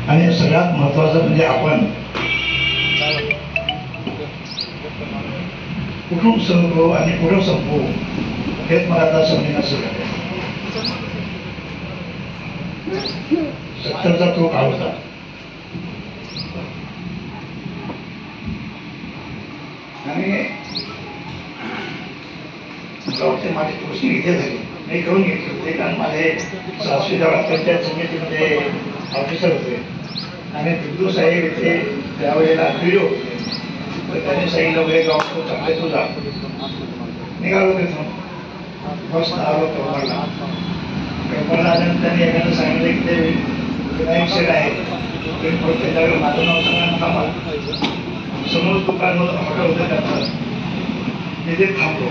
आणि सगळ्यात महत्वाचं म्हणजे आपण कुठून सुरू करू आणि कुठं संपवू हेच मला आता समजेन असं झालं. 70चा तो काळ होता. आणि माझी पोस्टिंग इथे झाली, मी करून घेतली होते, कारण माझे सासू जेव्हा पंचायत समितीमध्ये ऑफिसर होते आणि बिंदू साहेब इथे त्यावेळेला व्हिडिओ होते, तर त्यांनी सांगितलं वगैरे डॉक्टर चांगले तुझा निघालो तिथून बस आलो कळमडला. कळमडला आल्यानंतर त्यांनी एखादं सांगितलं की ते विनायक शेठ आहे, त्याच्याकडे माझं नाव सांगा थांबा. समोर दुकान होतं, हॉटेल होतं त्यांचं, तिथे थांबलो.